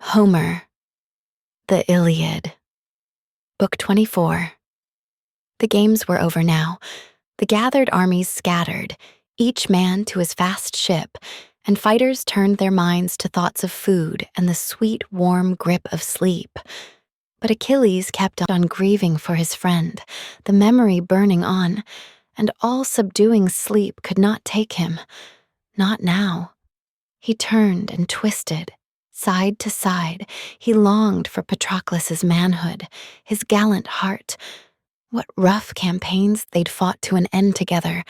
Homer, the Iliad. Book 24. The games were over now. The gathered armies scattered, each man to his fast ship, and fighters turned their minds to thoughts of food and the sweet, warm grip of sleep. But Achilles kept on grieving for his friend, the memory burning on, and all subduing sleep could not take him. Not now. He turned and twisted. Side to side, he longed for Patroclus's manhood, his gallant heart. What rough campaigns they'd fought to an end together,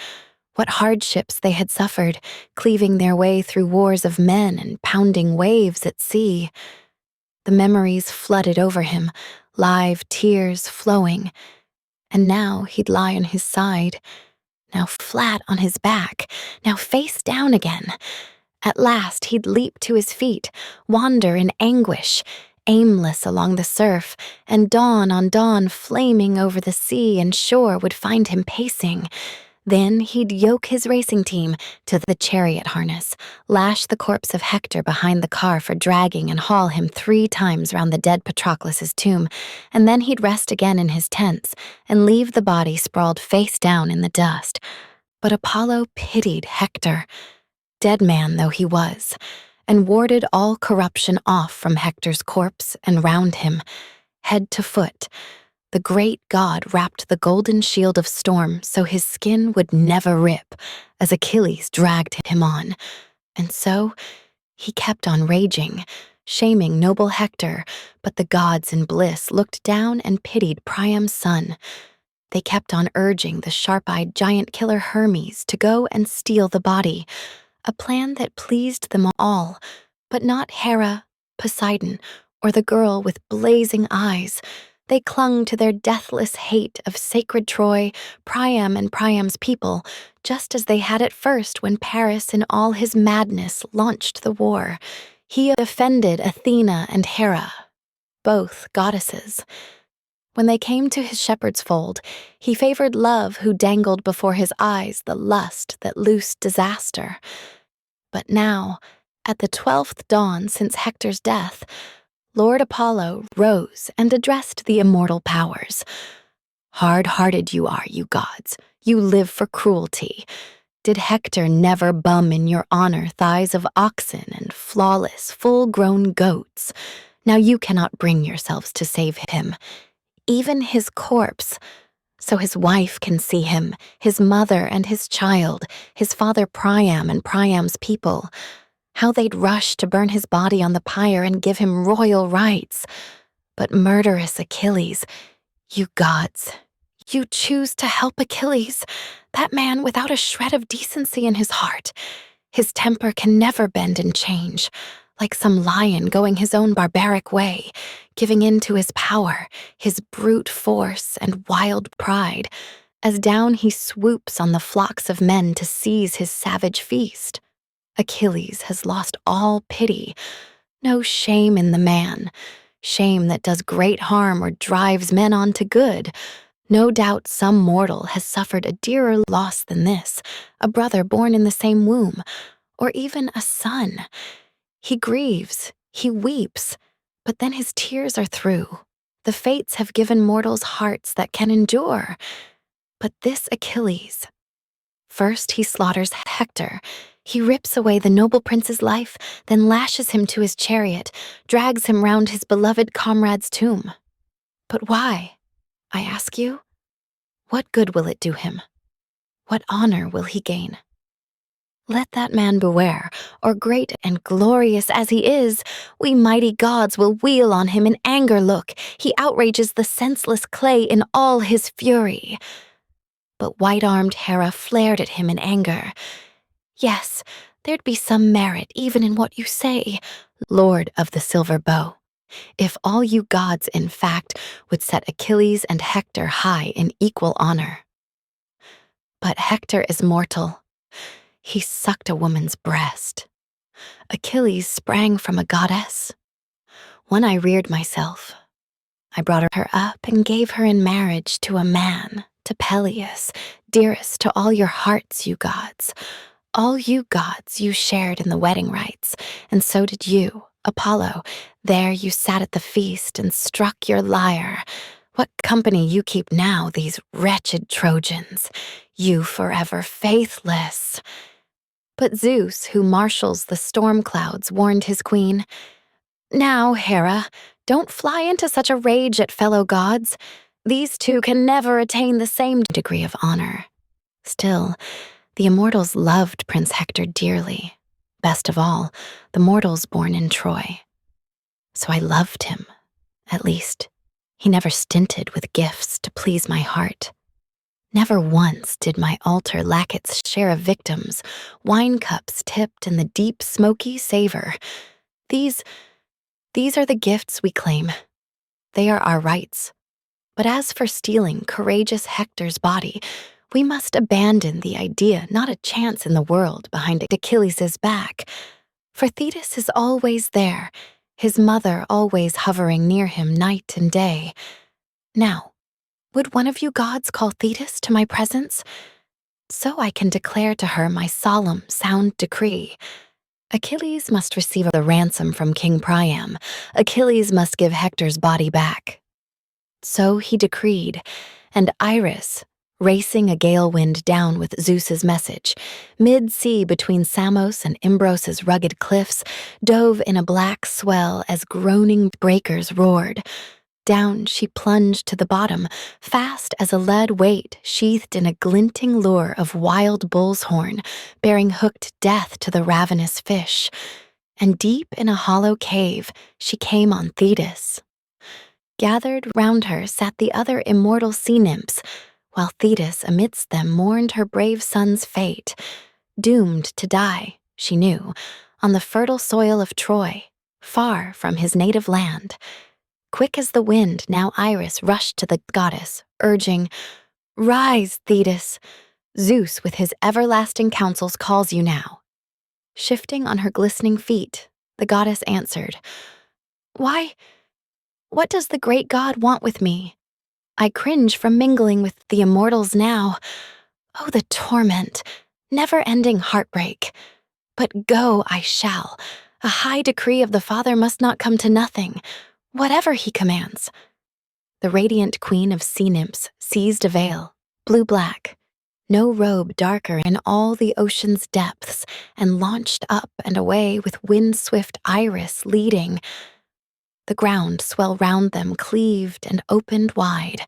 what hardships they had suffered, cleaving their way through wars of men and pounding waves at sea. The memories flooded over him, live tears flowing. And now he'd lie on his side, now flat on his back, now face down again. At last he'd leap to his feet, wander in anguish, aimless along the surf, and dawn on dawn flaming over the sea and shore would find him pacing. Then he'd yoke his racing team to the chariot harness, lash the corpse of Hector behind the car for dragging and haul him 3 times round the dead Patroclus's tomb, and then he'd rest again in his tents and leave the body sprawled face down in the dust. But Apollo pitied Hector, dead man though he was, and warded all corruption off from Hector's corpse and round him, head to foot. The great god wrapped the golden shield of storm so his skin would never rip as Achilles dragged him on. And so he kept on raging, shaming noble Hector, but the gods in bliss looked down and pitied Priam's son. They kept on urging the sharp-eyed giant killer Hermes to go and steal the body, a plan that pleased them all, but not Hera, Poseidon, or the girl with blazing eyes. They clung to their deathless hate of sacred Troy, Priam and Priam's people, just as they had at first when Paris in all his madness launched the war. He offended Athena and Hera, both goddesses. When they came to his shepherd's fold, he favored love who dangled before his eyes the lust that loosed disaster. But now, at the 12th dawn since Hector's death, Lord Apollo rose and addressed the immortal powers. "Hard-hearted you are, you gods. You live for cruelty. Did Hector never bum in your honor thighs of oxen and flawless, full-grown goats? Now you cannot bring yourselves to save him, even his corpse, so his wife can see him, his mother and his child, his father Priam and Priam's people. How they'd rush to burn his body on the pyre and give him royal rights. But murderous Achilles, you gods, you choose to help Achilles, that man without a shred of decency in his heart. His temper can never bend and change, like some lion going his own barbaric way, giving in to his power, his brute force and wild pride, as down he swoops on the flocks of men to seize his savage feast. Achilles has lost all pity. No shame in the man, shame that does great harm or drives men on to good. No doubt some mortal has suffered a dearer loss than this, a brother born in the same womb, or even a son. He grieves, he weeps, but then his tears are through. The fates have given mortals hearts that can endure. But this Achilles, first he slaughters Hector. He rips away the noble prince's life, then lashes him to his chariot, drags him round his beloved comrade's tomb. But why, I ask you? What good will it do him? What honor will he gain? Let that man beware, or great and glorious as he is, we mighty gods will wheel on him in anger. Look, he outrages the senseless clay in all his fury. But white-armed Hera flared at him in anger. Yes, there'd be some merit even in what you say, Lord of the Silver Bow, if all you gods, in fact, would set Achilles and Hector high in equal honor. But Hector is mortal. He sucked a woman's breast. Achilles sprang from a goddess. When I reared myself, I brought her up and gave her in marriage to a man, to Peleus, dearest to all your hearts, you gods. All you gods you shared in the wedding rites, and so did you, Apollo, there you sat at the feast and struck your lyre. What company you keep now, these wretched Trojans, you forever faithless. But Zeus, who marshals the storm clouds, warned his queen, "Now, Hera, don't fly into such a rage at fellow gods. These two can never attain the same degree of honor." Still, the immortals loved Prince Hector dearly. Best of all, the mortals born in Troy. So I loved him. At least, he never stinted with gifts to please my heart. Never once did my altar lack its share of victims, wine cups tipped in the deep, smoky savor. These are the gifts we claim. They are our rights. But as for stealing courageous Hector's body, we must abandon the idea, not a chance in the world behind Achilles' back. For Thetis is always there, his mother always hovering near him night and day. Now, would one of you gods call Thetis to my presence? So I can declare to her my solemn, sound decree. Achilles must receive the ransom from King Priam. Achilles must give Hector's body back. So he decreed, and Iris, racing a gale wind down with Zeus's message, mid-sea between Samos and Imbros's rugged cliffs, dove in a black swell as groaning breakers roared. Down she plunged to the bottom, fast as a lead weight sheathed in a glinting lure of wild bull's horn, bearing hooked death to the ravenous fish. And deep in a hollow cave she came on Thetis. Gathered round her sat the other immortal sea nymphs, while Thetis amidst them mourned her brave son's fate. Doomed to die, she knew, on the fertile soil of Troy, far from his native land. Quick as the wind, now Iris rushed to the goddess, urging, "Rise, Thetis! Zeus with his everlasting counsels calls you now." Shifting on her glistening feet, the goddess answered, "Why, what does the great god want with me? I cringe from mingling with the immortals now. Oh, the torment, never-ending heartbreak. But go I shall. A high decree of the Father must not come to nothing, whatever he commands." The radiant queen of sea nymphs seized a veil, blue-black, no robe darker in all the ocean's depths, and launched up and away with wind-swift Iris leading. The ground swell round them cleaved and opened wide,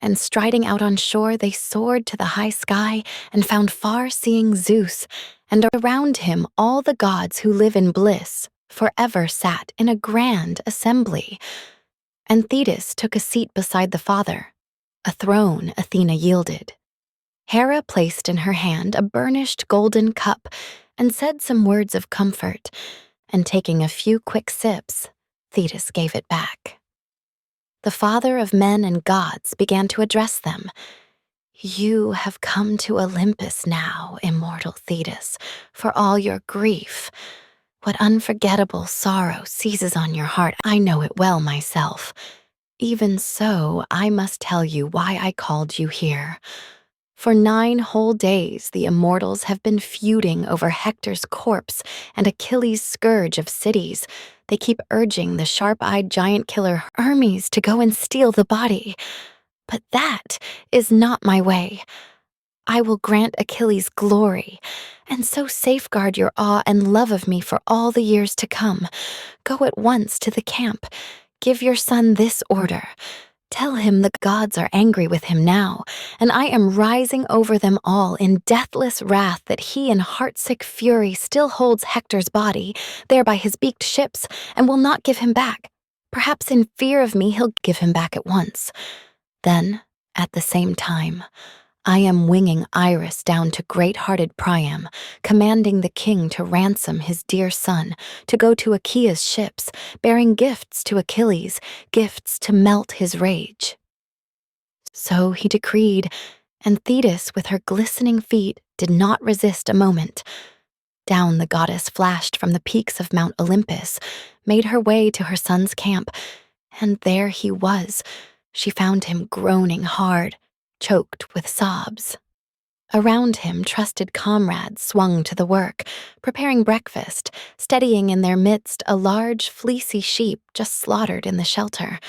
and striding out on shore they soared to the high sky and found far-seeing Zeus, and around him all the gods who live in bliss forever sat in a grand assembly. And Thetis took a seat beside the father, a throne Athena yielded. Hera placed in her hand a burnished golden cup and said some words of comfort, and taking a few quick sips, Thetis gave it back. The father of men and gods began to address them. "You have come to Olympus now, immortal Thetis, for all your grief. What unforgettable sorrow seizes on your heart, I know it well myself. Even so, I must tell you why I called you here. For 9 whole days, the immortals have been feuding over Hector's corpse and Achilles' scourge of cities. They keep urging the sharp-eyed giant killer Hermes to go and steal the body. But that is not my way. I will grant Achilles glory, and so safeguard your awe and love of me for all the years to come. Go at once to the camp. Give your son this order. Tell him the gods are angry with him now, and I am rising over them all in deathless wrath that he in heartsick fury still holds Hector's body, there by his beaked ships, and will not give him back. Perhaps in fear of me he'll give him back at once. Then, at the same time, I am winging Iris down to great-hearted Priam, commanding the king to ransom his dear son, to go to Achaea's ships, bearing gifts to Achilles, gifts to melt his rage." So he decreed, and Thetis, with her glistening feet, did not resist a moment. Down the goddess flashed from the peaks of Mount Olympus, made her way to her son's camp, and there he was. She found him groaning hard, choked with sobs. Around him, trusted comrades swung to the work, preparing breakfast, steadying in their midst a large, fleecy sheep just slaughtered in the shelter.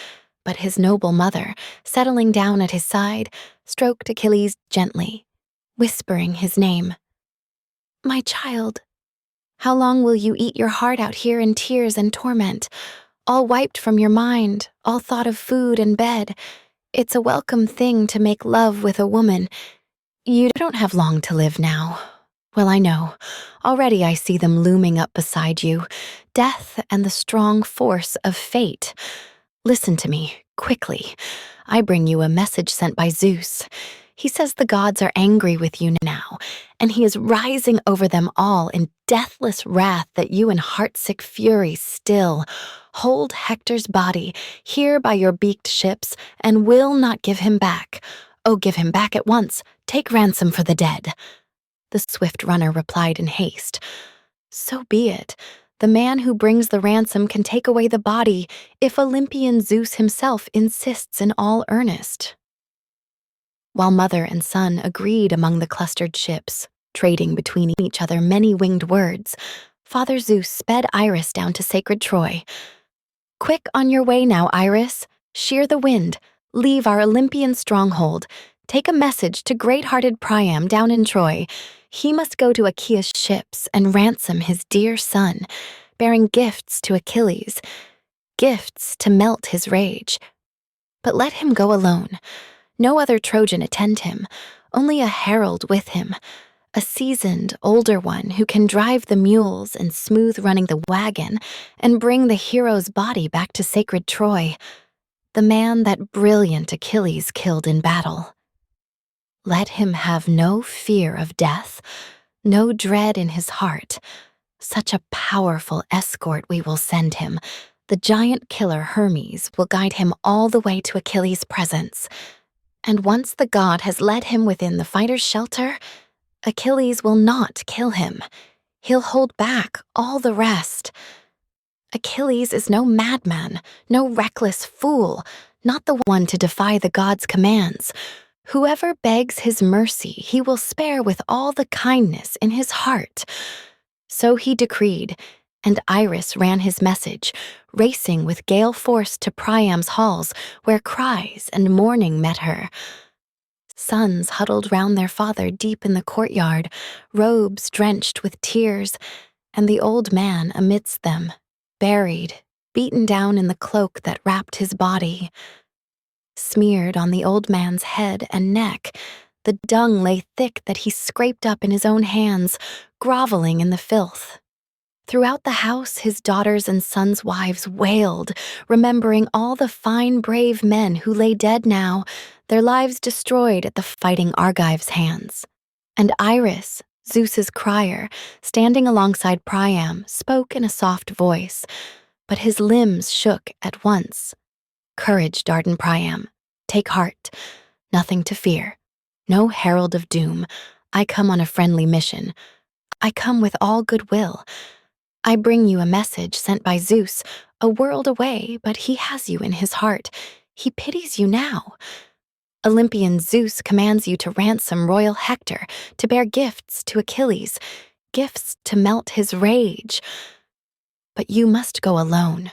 But his noble mother, settling down at his side, stroked Achilles gently, whispering his name. "My child, how long will you eat your heart out here in tears and torment, all wiped from your mind, all thought of food and bed? It's a welcome thing to make love with a woman. You don't have long to live now. Well, I know. Already I see them looming up beside you, death and the strong force of fate. Listen to me, quickly. I bring you a message sent by Zeus. He says the gods are angry with you now, and he is rising over them all in deathless wrath that you in heartsick fury still hold Hector's body here by your beaked ships and will not give him back. Oh, give him back at once. Take ransom for the dead." The swift runner replied in haste. "So be it. The man who brings the ransom can take away the body if Olympian Zeus himself insists in all earnest." While mother and son agreed among the clustered ships, trading between each other many winged words, Father Zeus sped Iris down to sacred Troy. "Quick on your way now, Iris. Shear the wind. Leave our Olympian stronghold. Take a message to great-hearted Priam down in Troy. He must go to Achilles' ships and ransom his dear son, bearing gifts to Achilles, gifts to melt his rage. But let him go alone. No other Trojan attend him, only a herald with him, a seasoned, older one who can drive the mules and smooth running the wagon and bring the hero's body back to sacred Troy, the man that brilliant Achilles killed in battle. Let him have no fear of death, no dread in his heart. Such a powerful escort we will send him. The giant killer Hermes will guide him all the way to Achilles' presence. And once the god has led him within the fighter's shelter, Achilles will not kill him. He'll hold back all the rest. Achilles is no madman, no reckless fool, not the one to defy the god's commands. Whoever begs his mercy, he will spare with all the kindness in his heart." So he decreed, and Iris ran his message, racing with gale force to Priam's halls, where cries and mourning met her. Sons huddled round their father deep in the courtyard, robes drenched with tears, and the old man amidst them, buried, beaten down in the cloak that wrapped his body. Smeared on the old man's head and neck, the dung lay thick that he scraped up in his own hands, groveling in the filth. Throughout the house, his daughters and sons' wives wailed, remembering all the fine, brave men who lay dead now, their lives destroyed at the fighting Argives' hands. And Iris, Zeus's crier, standing alongside Priam, spoke in a soft voice, but his limbs shook at once. "Courage, Dardan Priam. Take heart. Nothing to fear. No herald of doom. I come on a friendly mission. I come with all goodwill. I bring you a message sent by Zeus, a world away, but he has you in his heart. He pities you now. Olympian Zeus commands you to ransom royal Hector, to bear gifts to Achilles, gifts to melt his rage. But you must go alone.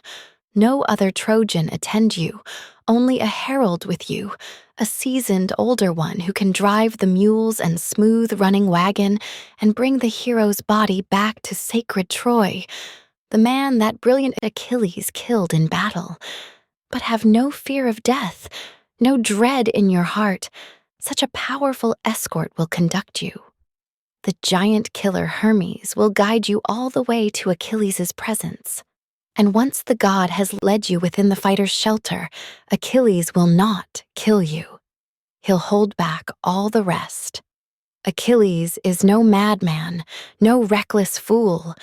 No other Trojan attend you, only a herald with you, a seasoned older one who can drive the mules and smooth running wagon and bring the hero's body back to sacred Troy, the man that brilliant Achilles killed in battle. But have no fear of death, no dread in your heart. Such a powerful escort will conduct you. The giant killer Hermes will guide you all the way to Achilles' presence. And once the god has led you within the fighter's shelter, Achilles will not kill you. He'll hold back all the rest. Achilles is no madman, no reckless fool,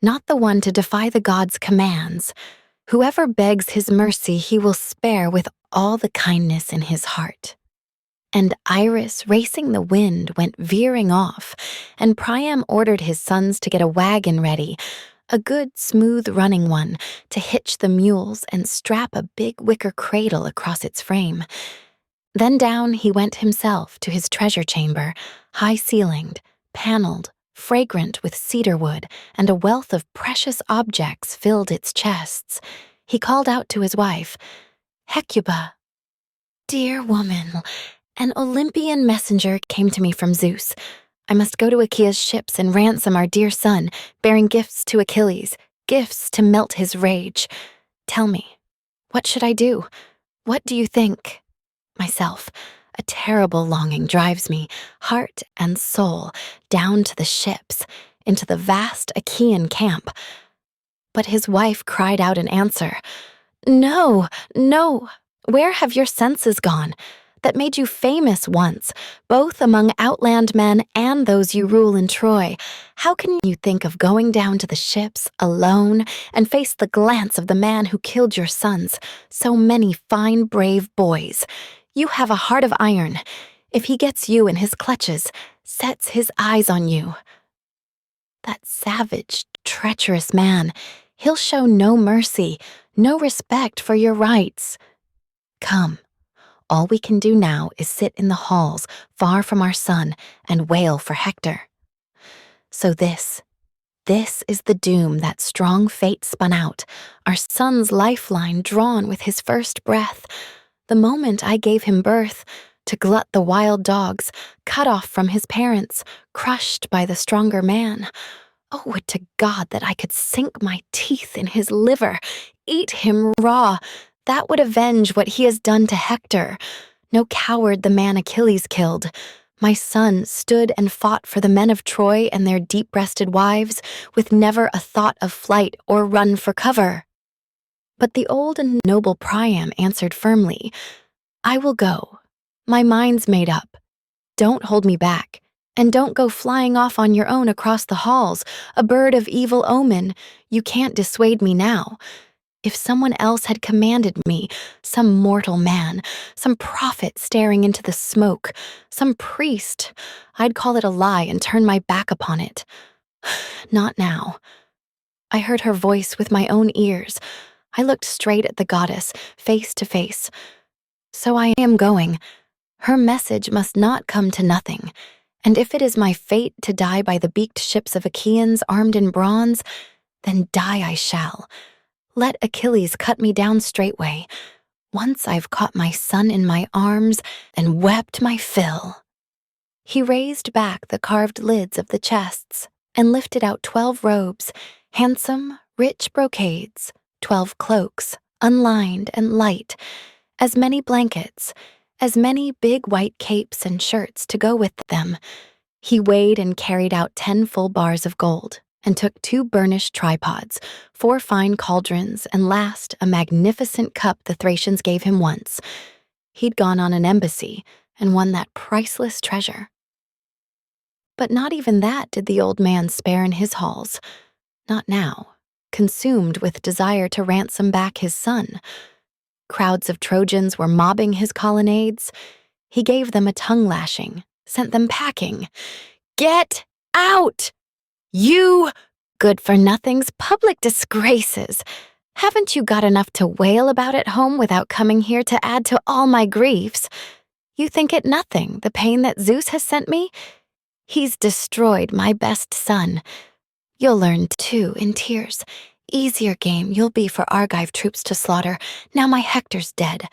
not the one to defy the god's commands. Whoever begs his mercy, he will spare with all the kindness in his heart." And Iris, racing the wind, went veering off, and Priam ordered his sons to get a wagon ready, a good, smooth-running one, to hitch the mules and strap a big wicker cradle across its frame. Then down he went himself to his treasure chamber, high-ceilinged, paneled, fragrant with cedar wood, and a wealth of precious objects filled its chests. He called out to his wife, "Hecuba, dear woman, an Olympian messenger came to me from Zeus. I must go to Achaea's ships and ransom our dear son, bearing gifts to Achilles, gifts to melt his rage. Tell me, what should I do? What do you think?" Myself, a terrible longing drives me, heart and soul, down to the ships, into the vast Achaean camp. But his wife cried out in answer, "No, no, where have your senses gone? That made you famous once, both among outland men and those you rule in Troy. How can you think of going down to the ships alone and face the glance of the man who killed your sons, so many fine, brave boys? You have a heart of iron. If he gets you in his clutches, sets his eyes on you, that savage, treacherous man, he'll show no mercy, no respect for your rights. Come. All we can do now is sit in the halls, far from our son, and wail for Hector. So this is the doom that strong fate spun out, our son's lifeline drawn with his first breath. The moment I gave him birth, to glut the wild dogs, cut off from his parents, crushed by the stronger man. Oh, would to God that I could sink my teeth in his liver, eat him raw. That would avenge what he has done to Hector. No coward the man Achilles killed. My son stood and fought for the men of Troy and their deep-breasted wives, with never a thought of flight or run for cover." But the old and noble Priam answered firmly, "I will go. My mind's made up. Don't hold me back, and don't go flying off on your own across the halls, a bird of evil omen. You can't dissuade me now. If someone else had commanded me, some mortal man, some prophet staring into the smoke, some priest, I'd call it a lie and turn my back upon it. Not now." I heard her voice with my own ears. I looked straight at the goddess, face to face. So I am going. Her message must not come to nothing. And if it is my fate to die by the beaked ships of Achaeans armed in bronze, then die I shall. Let Achilles cut me down straightway. Once I've caught my son in my arms and wept my fill." He raised back the carved lids of the chests and lifted out 12 robes, handsome, rich brocades, 12 cloaks, unlined and light, as many blankets, as many big white capes and shirts to go with them. He weighed and carried out 10 full bars of gold, and took 2 burnished tripods, 4 fine cauldrons, and last, a magnificent cup the Thracians gave him once. He'd gone on an embassy and won that priceless treasure. But not even that did the old man spare in his halls. Not now, consumed with desire to ransom back his son. Crowds of Trojans were mobbing his colonnades. He gave them a tongue-lashing, sent them packing. "Get out! You good-for-nothings, public disgraces! Haven't you got enough to wail about at home without coming here to add to all my griefs? You think it nothing, the pain that Zeus has sent me? He's destroyed my best son. You'll learn, too, in tears. Easier game you'll be for Argive troops to slaughter, now my Hector's dead.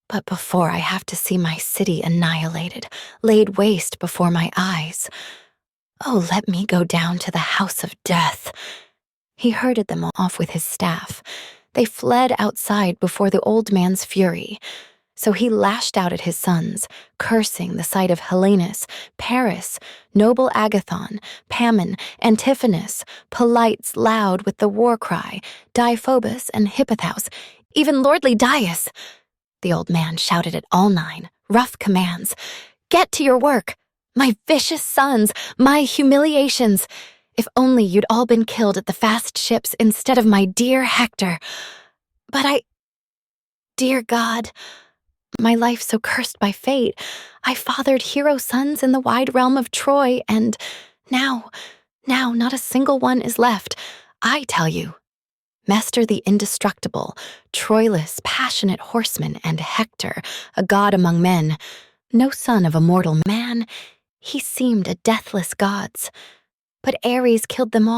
But before I have to see my city annihilated, laid waste before my eyes. Oh, let me go down to the house of death." He herded them off with his staff. They fled outside before the old man's fury. So he lashed out at his sons, cursing the sight of Helenus, Paris, noble Agathon, Pammon, Antiphanus, Polites loud with the war cry, Deiphobus and Hippothous, even lordly Dias. The old man shouted at all 9, rough commands. "Get to your work! My vicious sons, my humiliations! If only you'd all been killed at the fast ships instead of my dear Hector. But dear God, my life so cursed by fate, I fathered hero sons in the wide realm of Troy, and now, not a single one is left. I tell you, Mestor the indestructible, Troilus passionate horseman, and Hector, a god among men, no son of a mortal man, he seemed a deathless god's. But Ares killed them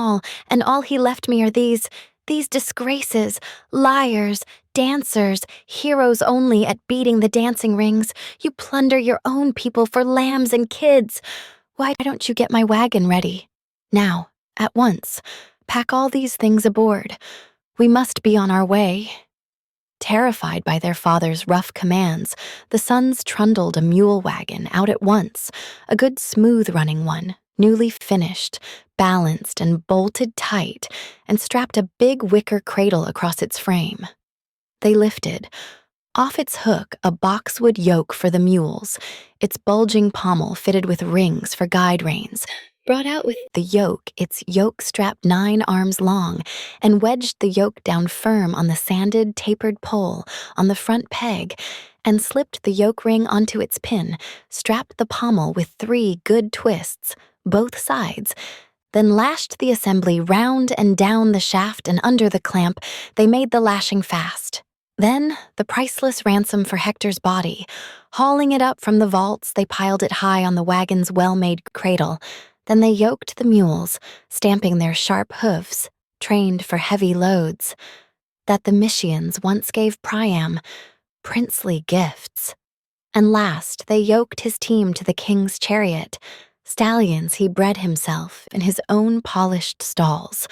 and all he left me are these disgraces, liars, dancers, heroes only at beating the dancing rings. You plunder your own people for lambs and kids. Why don't you get my wagon ready? Now, at once, pack all these things aboard. We must be on our way. Terrified by their father's rough commands, the sons trundled a mule wagon out at once, a good smooth-running one, newly finished, balanced and bolted tight, and strapped a big wicker cradle across its frame. They lifted, off its hook, a boxwood yoke for the mules, its bulging pommel fitted with rings for guide reins, brought out with the yoke, its yoke strap 9 arms long, and wedged the yoke down firm on the sanded, tapered pole on the front peg, and slipped the yoke ring onto its pin, strapped the pommel with 3 good twists, both sides, then lashed the assembly round and down the shaft, and under the clamp they made the lashing fast. Then the priceless ransom for Hector's body. Hauling it up from the vaults, they piled it high on the wagon's well-made cradle. Then they yoked the mules, stamping their sharp hoofs, trained for heavy loads, that the Mysians once gave Priam, princely gifts. And last they yoked his team to the king's chariot. Stallions he bred himself in his own polished stalls.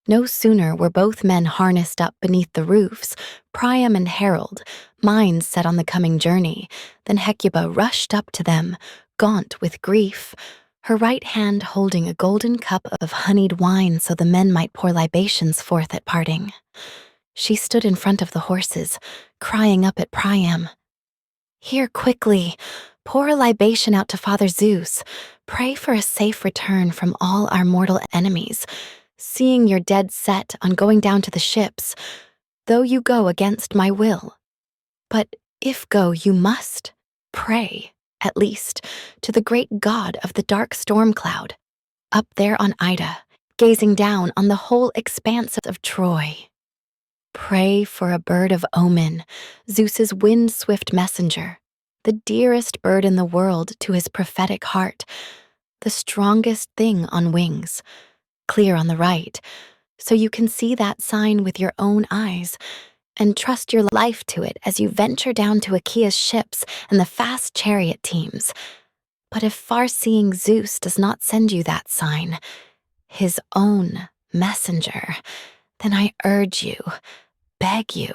No sooner were both men harnessed up beneath the roofs, Priam and Herald, minds set on the coming journey, than Hecuba rushed up to them, gaunt with grief, her right hand holding a golden cup of honeyed wine so the men might pour libations forth at parting. She stood in front of the horses, crying up at Priam, "Here quickly, pour a libation out to Father Zeus. Pray for a safe return from all our mortal enemies, seeing you're dead set on going down to the ships, though you go against my will. But if go you must, pray, at least, to the great god of the dark storm cloud, up there on Ida, gazing down on the whole expanse of Troy. Pray for a bird of omen, Zeus's wind-swift messenger, the dearest bird in the world to his prophetic heart, the strongest thing on wings, clear on the right, so you can see that sign with your own eyes, and trust your life to it as you venture down to Achaea's ships and the fast chariot teams. But if far-seeing Zeus does not send you that sign, his own messenger, then I urge you, beg you,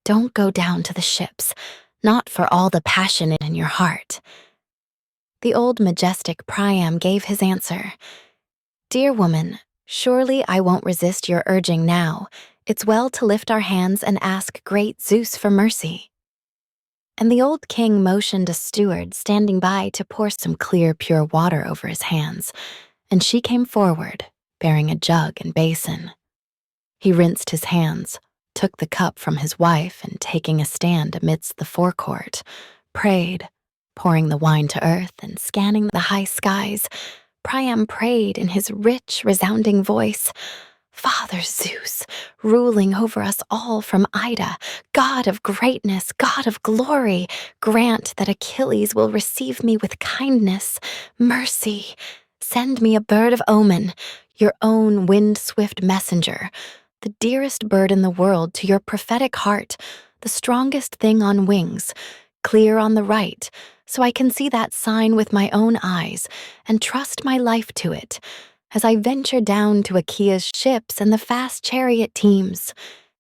don't go down to the ships, not for all the passion in your heart." The old majestic Priam gave his answer, "Dear woman, surely I won't resist your urging now. It's well to lift our hands and ask great Zeus for mercy." And the old king motioned a steward standing by to pour some clear, pure water over his hands, and she came forward, bearing a jug and basin. He rinsed his hands, took the cup from his wife, and taking a stand amidst the forecourt, prayed, pouring the wine to earth and scanning the high skies. Priam prayed in his rich, resounding voice, "Father Zeus, ruling over us all from Ida, God of greatness, God of glory, grant that Achilles will receive me with kindness, mercy. Send me a bird of omen, your own wind-swift messenger, the dearest bird in the world to your prophetic heart, the strongest thing on wings, clear on the right, so I can see that sign with my own eyes and trust my life to it, as I venture down to Achaea's ships and the fast chariot teams."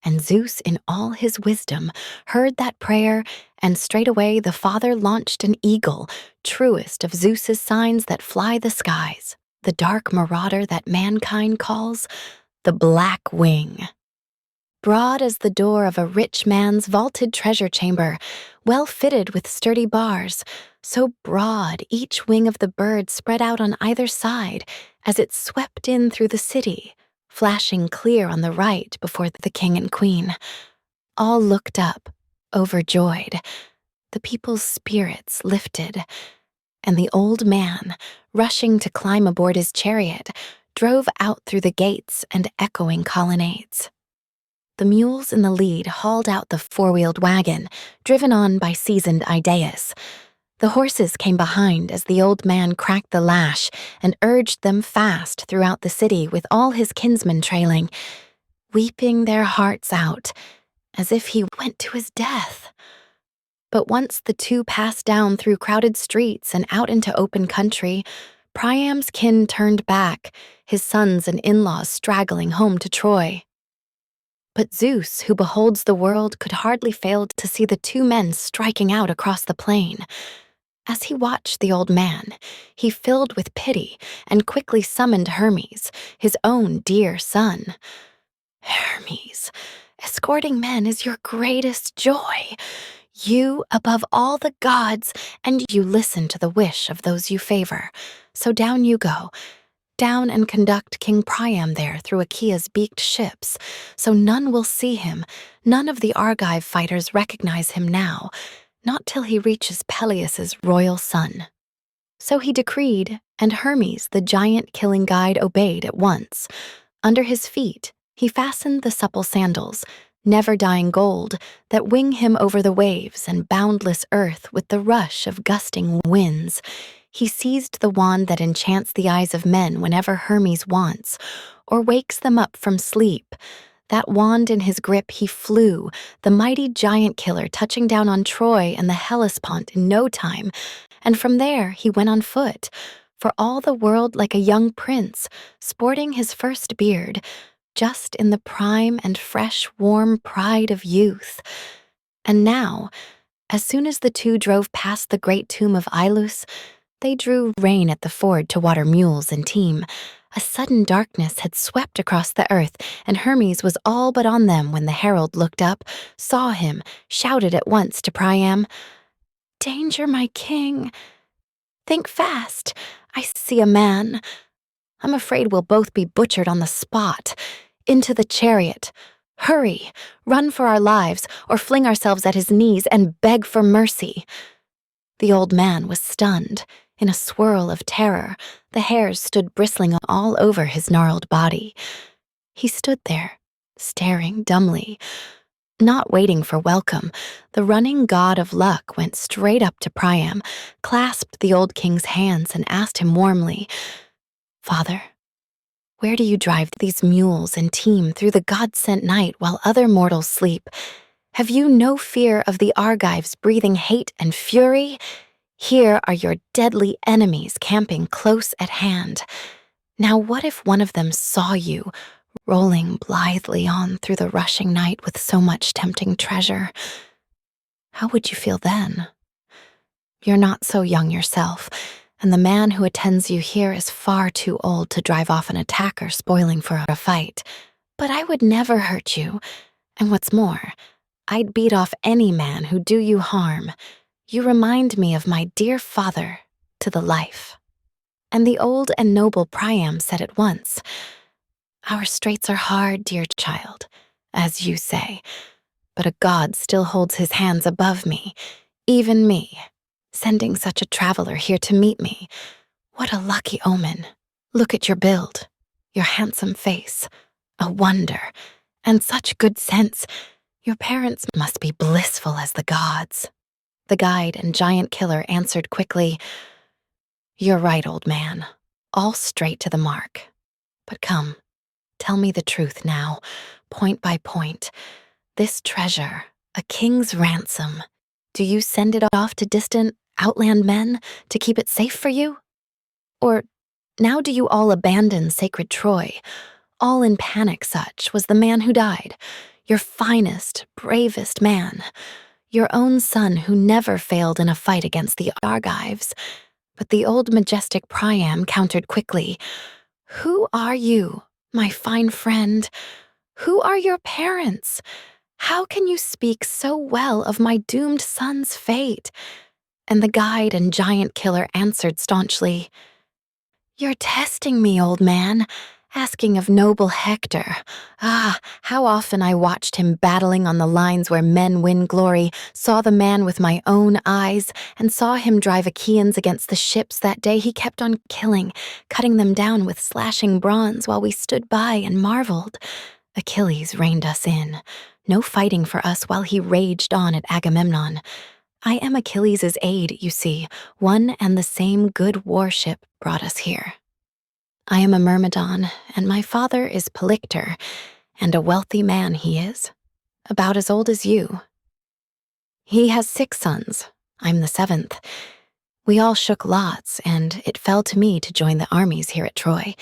And Zeus, in all his wisdom, heard that prayer, and straightway the father launched an eagle, truest of Zeus's signs that fly the skies, the dark marauder that mankind calls the Black Wing. Broad as the door of a rich man's vaulted treasure chamber, well fitted with sturdy bars, so broad each wing of the bird spread out on either side as it swept in through the city, flashing clear on the right before the king and queen. All looked up, overjoyed, the people's spirits lifted, and the old man, rushing to climb aboard his chariot, drove out through the gates and echoing colonnades. The mules in the lead hauled out the four-wheeled wagon, driven on by seasoned Idaeus. The horses came behind as the old man cracked the lash and urged them fast throughout the city with all his kinsmen trailing, weeping their hearts out, as if he went to his death. But once the two passed down through crowded streets and out into open country, Priam's kin turned back, his sons and in-laws straggling home to Troy. But Zeus, who beholds the world, could hardly fail to see the two men striking out across the plain. As he watched the old man, he filled with pity and quickly summoned Hermes, his own dear son. Hermes, escorting men is your greatest joy. You above all the gods, and you listen to the wish of those you favor. So down you go. Down and conduct King Priam there through Achaea's beaked ships, so none will see him, none of the Argive fighters recognize him now, not till he reaches Peleus's royal son. So he decreed, and Hermes, the giant-killing guide, obeyed at once. Under his feet, he fastened the supple sandals, never-dying gold, that wing him over the waves and boundless earth with the rush of gusting winds. He seized the wand that enchants the eyes of men whenever Hermes wants, or wakes them up from sleep. That wand in his grip he flew, the mighty giant killer touching down on Troy and the Hellespont in no time, and from there he went on foot, for all the world like a young prince, sporting his first beard, just in the prime and fresh, warm pride of youth. And now, as soon as the two drove past the great tomb of Ilus, they drew rein at the ford to water mules and team. A sudden darkness had swept across the earth, and Hermes was all but on them when the herald looked up, saw him, shouted at once to Priam, "Danger, my king! Think fast! I see a man. I'm afraid we'll both be butchered on the spot. Into the chariot. Hurry! Run for our lives, or fling ourselves at his knees and beg for mercy." The old man was stunned. In a swirl of terror, the hairs stood bristling all over his gnarled body. He stood there, staring dumbly. Not waiting for welcome, the running god of luck went straight up to Priam, clasped the old king's hands, and asked him warmly, "Father, where do you drive these mules and team through the god-sent night while other mortals sleep? Have you no fear of the Argives breathing hate and fury? Here are your deadly enemies camping close at hand. Now what if one of them saw you, rolling blithely on through the rushing night with so much tempting treasure? How would you feel then? You're not so young yourself, and the man who attends you here is far too old to drive off an attacker spoiling for a fight. But I would never hurt you, and what's more, I'd beat off any man who'd do you harm. You remind me of my dear father to the life." And the old and noble Priam said at once, "Our straits are hard, dear child, as you say, but a god still holds his hands above me, even me, sending such a traveler here to meet me. What a lucky omen. Look at your build, your handsome face, a wonder, and such good sense. Your parents must be blissful as the gods." The guide and giant killer answered quickly, "You're right, old man, all straight to the mark. But come, tell me the truth now, point by point. This treasure, a king's ransom, do you send it off to distant, outland men to keep it safe for you? Or now do you all abandon sacred Troy? All in panic such was the man who died, your finest, bravest man, your own son who never failed in a fight against the Argives." But the old majestic Priam countered quickly, "Who are you, my fine friend? Who are your parents? How can you speak so well of my doomed son's fate?" And the guide and giant killer answered staunchly, "You're testing me, old man, asking of noble Hector. Ah, how often I watched him battling on the lines where men win glory, saw the man with my own eyes, and saw him drive Achaeans against the ships that day he kept on killing, cutting them down with slashing bronze while we stood by and marveled. Achilles reined us in. No fighting for us while he raged on at Agamemnon. I am Achilles' aide, you see. One and the same good warship brought us here. I am a Myrmidon, and my father is Polyctor, and a wealthy man he is, about as old as you. He has 6 sons. I'm the 7th. We all shook lots, and it fell to me to join the armies here at Troy.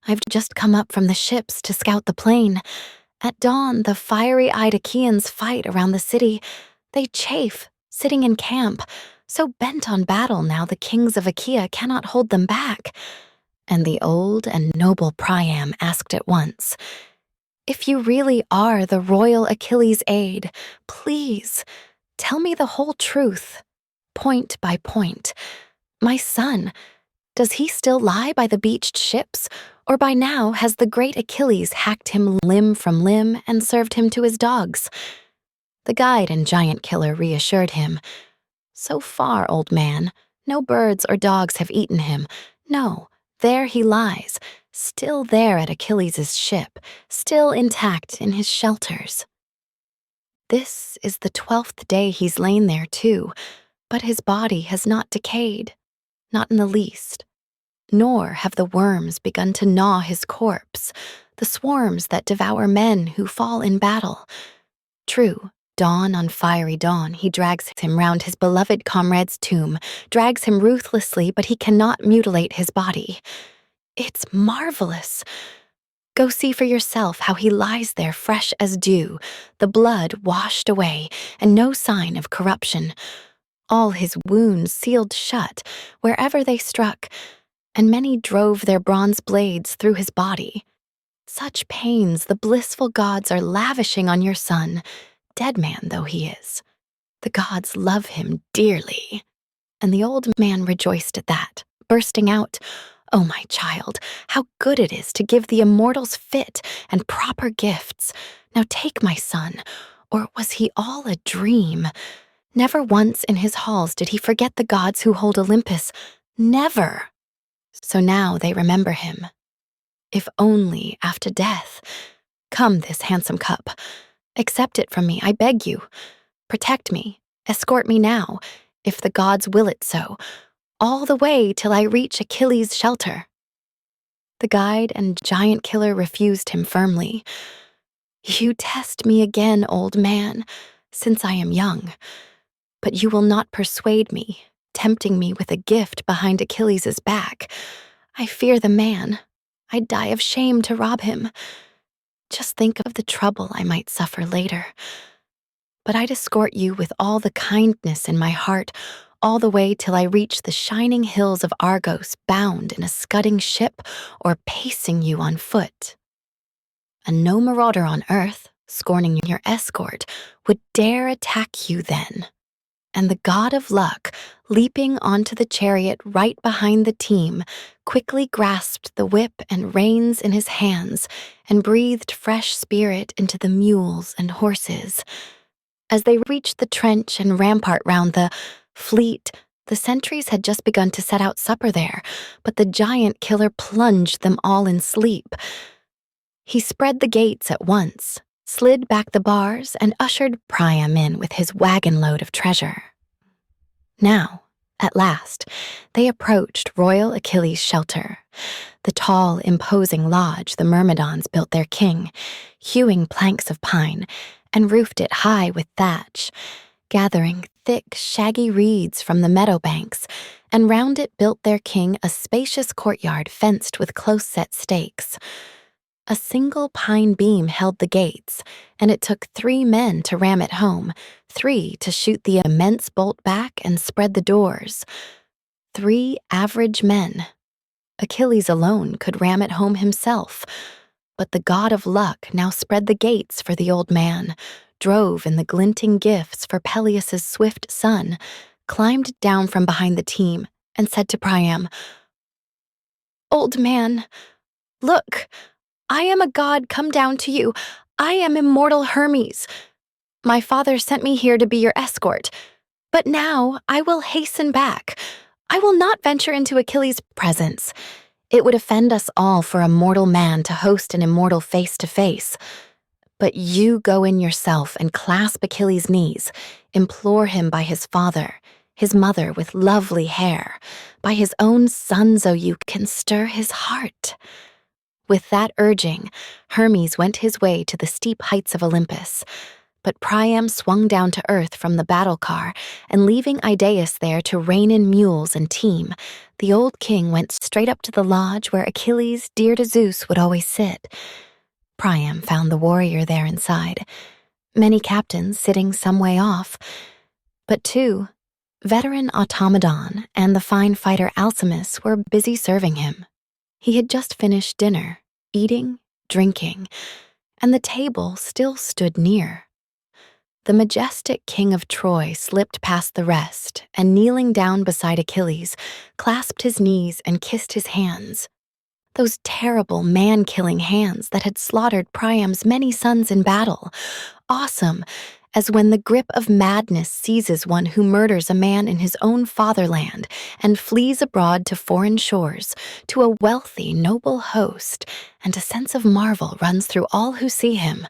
I've just come up from the ships to scout the plain. At dawn, the fiery-eyed Achaeans fight around the city. They chafe, sitting in camp, so bent on battle now the kings of Achaea cannot hold them back. And the old and noble Priam asked at once, "If you really are the royal Achilles' aide, please, tell me the whole truth, point by point. My son, does he still lie by the beached ships, or by now has the great Achilles hacked him limb from limb and served him to his dogs?" The guide and giant killer reassured him. "So far, old man, no birds or dogs have eaten him. No, there he lies, still there at Achilles' ship, still intact in his shelters. This is the 12th day he's lain there, too, but his body has not decayed, not in the least. Nor have the worms begun to gnaw his corpse, the swarms that devour men who fall in battle. True, dawn on fiery dawn, he drags him round his beloved comrade's tomb, drags him ruthlessly, but he cannot mutilate his body. It's marvelous. Go see for yourself how he lies there fresh as dew, the blood washed away, and no sign of corruption. All his wounds sealed shut, wherever they struck, and many drove their bronze blades through his body. Such pains the blissful gods are lavishing on your son, dead man though he is. The gods love him dearly." And the old man rejoiced at that, bursting out, "Oh, my child, how good it is to give the immortals fit and proper gifts. Now take my son, or was he all a dream? Never once in his halls did he forget the gods who hold Olympus. Never. So now they remember him. If only after death. Come this handsome cup. Accept it from me, I beg you. Protect me, escort me now, if the gods will it so, all the way till I reach Achilles' shelter." The guide and giant killer refused him firmly. "You test me again, old man, since I am young. But you will not persuade me, tempting me with a gift behind Achilles' back. I fear the man. I'd die of shame to rob him. Just think of the trouble I might suffer later. But I'd escort you with all the kindness in my heart, all the way till I reach the shining hills of Argos, bound in a scudding ship or pacing you on foot. And no marauder on earth, scorning your escort, would dare attack you then." And the god of luck, leaping onto the chariot right behind the team, quickly grasped the whip and reins in his hands and breathed fresh spirit into the mules and horses. As they reached the trench and rampart round the fleet, the sentries had just begun to set out supper there, but the giant killer plunged them all in sleep. He spread the gates at once, slid back the bars, and ushered Priam in with his wagon load of treasure. Now, at last, they approached royal Achilles' shelter, the tall, imposing lodge the Myrmidons built their king, hewing planks of pine, and roofed it high with thatch, gathering thick, shaggy reeds from the meadow banks, and round it built their king a spacious courtyard fenced with close-set stakes. A single pine beam held the gates, and it took 3 men to ram it home, 3 to shoot the immense bolt back and spread the doors. 3 average men. Achilles alone could ram it home himself, but the god of luck now spread the gates for the old man, drove in the glinting gifts for Peleus' swift son, climbed down from behind the team, and said to Priam, "Old man, look, I am a god come down to you. I am immortal Hermes. My father sent me here to be your escort, but now I will hasten back. I will not venture into Achilles' presence. It would offend us all for a mortal man to host an immortal face to face. But you go in yourself and clasp Achilles' knees, implore him by his father, his mother with lovely hair, by his own son so you can stir his heart. With that urging, Hermes went his way to the steep heights of Olympus, but Priam swung down to earth from the battle car, and leaving Idaeus there to rein in mules and team, the old king went straight up to the lodge where Achilles, dear to Zeus, would always sit. Priam found the warrior there inside, many captains sitting some way off, but two, veteran Automedon and the fine fighter Alcimus, were busy serving him. He had just finished dinner, eating, drinking, and the table still stood near. The majestic king of Troy slipped past the rest and, kneeling down beside Achilles, clasped his knees and kissed his hands. Those terrible man-killing hands that had slaughtered Priam's many sons in battle, awesome as when the grip of madness seizes one who murders a man in his own fatherland and flees abroad to foreign shores, to a wealthy, noble host, and a sense of marvel runs through all who see him.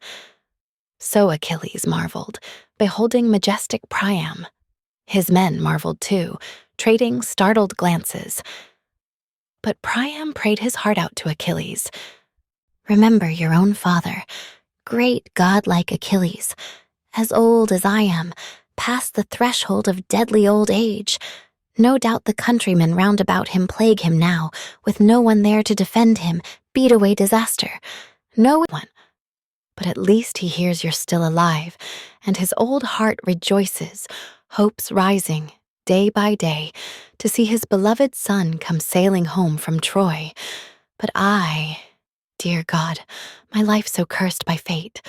So Achilles marveled, beholding majestic Priam. His men marveled too, trading startled glances. But Priam prayed his heart out to Achilles. Remember your own father, great godlike Achilles, as old as I am, past the threshold of deadly old age. No doubt the countrymen round about him plague him now, with no one there to defend him, beat away disaster. No one. But at least he hears you're still alive, and his old heart rejoices, hopes rising, day by day, to see his beloved son come sailing home from Troy. But I, dear God, my life so cursed by fate,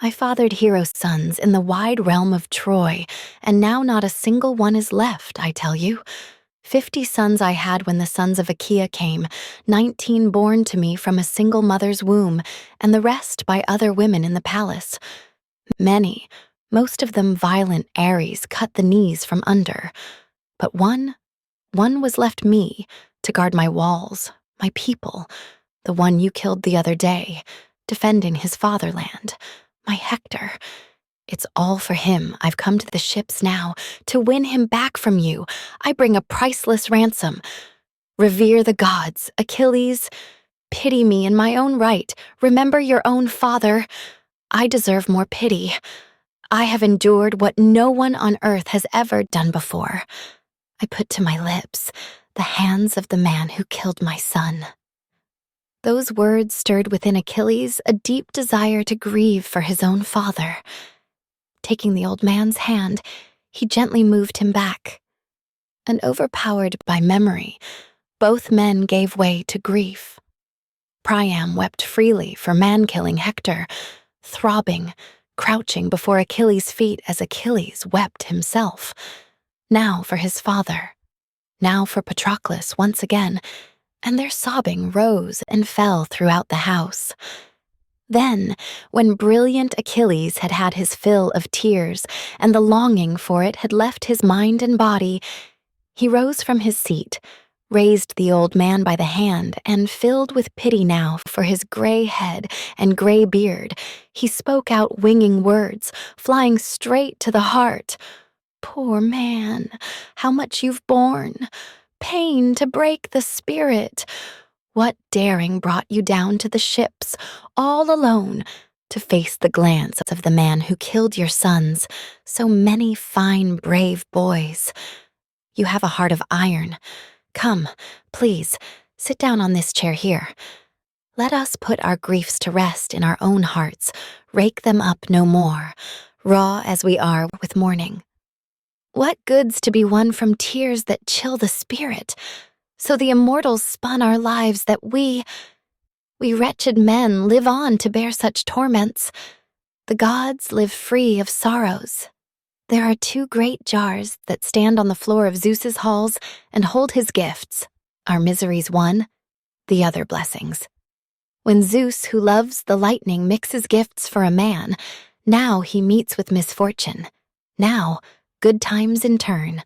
I fathered hero sons in the wide realm of Troy, and now not a single one is left, I tell you. 50 sons I had when the sons of Achaea came, 19 born to me from a single mother's womb, and the rest by other women in the palace. Many, most of them violent Ares, cut the knees from under. But one was left me, to guard my walls, my people, the one you killed the other day, defending his fatherland, my Hector. It's all for him I've come to the ships now, to win him back from you. I bring a priceless ransom. Revere the gods, Achilles. Pity me in my own right. Remember your own father. I deserve more pity. I have endured what no one on earth has ever done before. I put to my lips the hands of the man who killed my son. Those words stirred within Achilles a deep desire to grieve for his own father. Taking the old man's hand, he gently moved him back. And overpowered by memory, both men gave way to grief. Priam wept freely for man-killing Hector, throbbing, crouching before Achilles' feet as Achilles wept himself. Now for his father, now for Patroclus once again, and their sobbing rose and fell throughout the house. Then, when brilliant Achilles had had his fill of tears, and the longing for it had left his mind and body, he rose from his seat, raised the old man by the hand, and filled with pity now for his gray head and gray beard, he spoke out winging words, flying straight to the heart. Poor man, how much you've borne! Pain to break the spirit! What daring brought you down to the ships, all alone, to face the glance of the man who killed your sons, so many fine, brave boys? You have a heart of iron. Come, please, sit down on this chair here. Let us put our griefs to rest in our own hearts, rake them up no more, raw as we are with mourning. What good's to be won from tears that chill the spirit? So the immortals spun our lives that we wretched men live on to bear such torments. The gods live free of sorrows. There are 2 great jars that stand on the floor of Zeus's halls and hold his gifts, our miseries one, the other blessings. When Zeus, who loves the lightning, mixes gifts for a man, now he meets with misfortune, now good times in turn.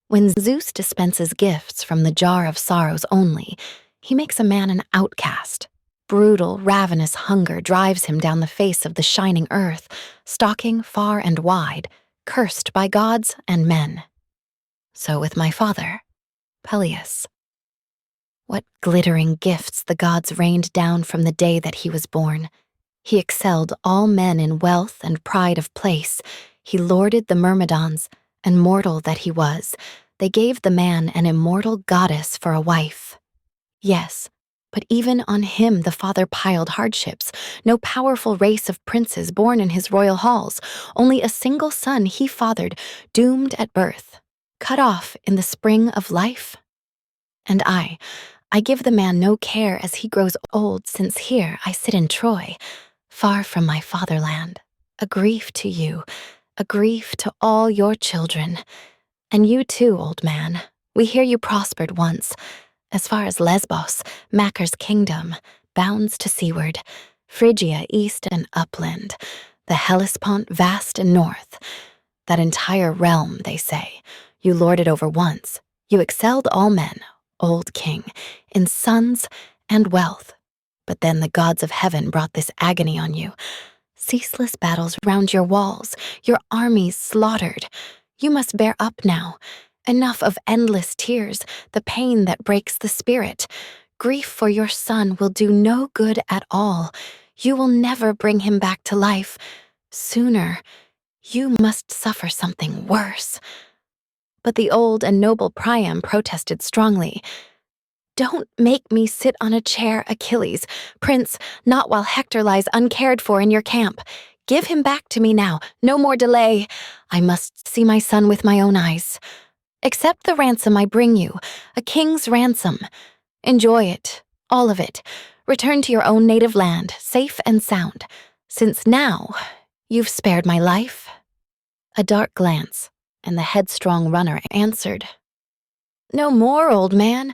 When Zeus dispenses gifts from the jar of sorrows only, he makes a man an outcast, Brutal, ravenous hunger drives him down the face of the shining earth, stalking far and wide, cursed by gods and men. So with my father, Peleus. What glittering gifts the gods rained down from the day that he was born. He excelled all men in wealth and pride of place. He lorded the Myrmidons, and mortal that he was, they gave the man an immortal goddess for a wife. Yes, but even on him the father piled hardships. No powerful race of princes born in his royal halls, only a single son he fathered, doomed at birth, cut off in the spring of life. And I give the man no care as he grows old, since here I sit in Troy, far from my fatherland, a grief to you, a grief to all your children. And you too, old man, we hear you prospered once, as far as Lesbos, Macher's kingdom, bounds to seaward, Phrygia east and upland, the Hellespont vast and north. That entire realm, they say, you lorded over once. You excelled all men, old king, in sons and wealth. But then the gods of heaven brought this agony on you. Ceaseless battles round your walls, your armies slaughtered. You must bear up now. Enough of endless tears, the pain that breaks the spirit. Grief for your son will do no good at all. You will never bring him back to life. Sooner, you must suffer something worse. But the old and noble Priam protested strongly. Don't make me sit on a chair, Achilles. Prince, not while Hector lies uncared for in your camp. Give him back to me now, no more delay. I must see my son with my own eyes. Accept the ransom I bring you, a king's ransom. Enjoy it, all of it. Return to your own native land, safe and sound, since now you've spared my life. A dark glance, and the headstrong runner answered, No more, old man.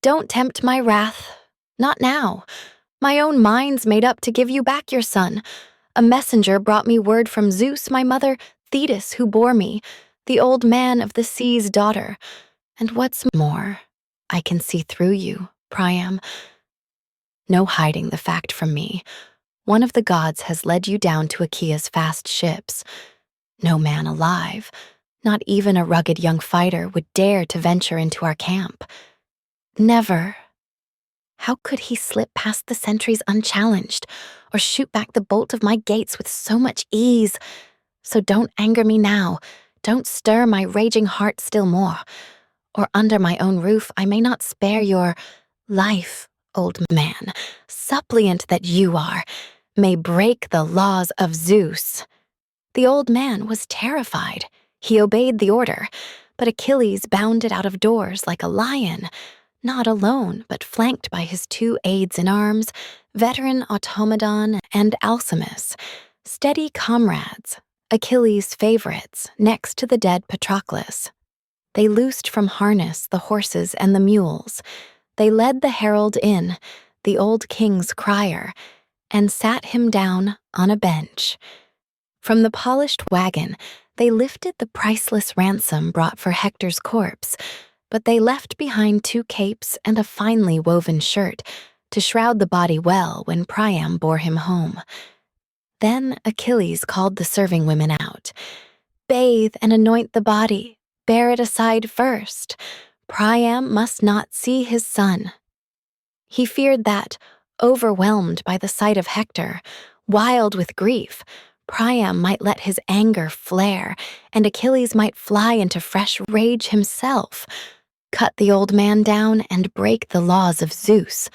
Don't tempt my wrath. Not now. My own mind's made up to give you back your son. A messenger brought me word from Zeus, my mother, Thetis, who bore me, the old man of the sea's daughter. And what's more, I can see through you, Priam. No hiding the fact from me. One of the gods has led you down to Achaea's fast ships. No man alive, not even a rugged young fighter, would dare to venture into our camp. Never. How could he slip past the sentries unchallenged, or shoot back the bolt of my gates with so much ease? So don't anger me now. Don't stir my raging heart still more. Or under my own roof I may not spare your life, old man, suppliant that you are, may break the laws of Zeus. The old man was terrified. He obeyed the order, but Achilles bounded out of doors like a lion, not alone, but flanked by his two aides in arms, veteran Automedon and Alcimus, steady comrades, Achilles' favorites, next to the dead Patroclus. They loosed from harness the horses and the mules. They led the herald in, the old king's crier, and sat him down on a bench. From the polished wagon, they lifted the priceless ransom brought for Hector's corpse, but they left behind 2 capes and a finely woven shirt to shroud the body well when Priam bore him home. Then Achilles called the serving women out. Bathe and anoint the body, bear it aside first. Priam must not see his son. He feared that, overwhelmed by the sight of Hector, wild with grief, Priam might let his anger flare, and Achilles might fly into fresh rage himself, cut the old man down and break the laws of Zeus.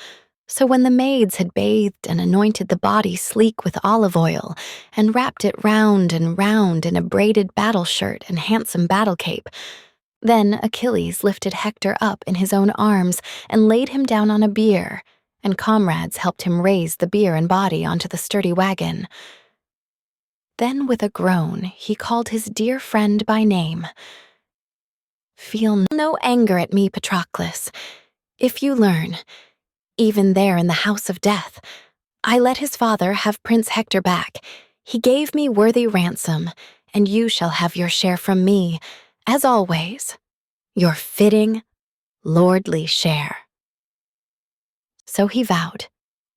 So when the maids had bathed and anointed the body sleek with olive oil, and wrapped it round and round in a braided battle shirt and handsome battle cape, then Achilles lifted Hector up in his own arms and laid him down on a bier, and comrades helped him raise the bier and body onto the sturdy wagon. Then with a groan he called his dear friend by name. Feel no anger at me, Patroclus. If you learn, even there in the house of death, I let his father have Prince Hector back. He gave me worthy ransom, and you shall have your share from me, as always, your fitting, lordly share. So he vowed,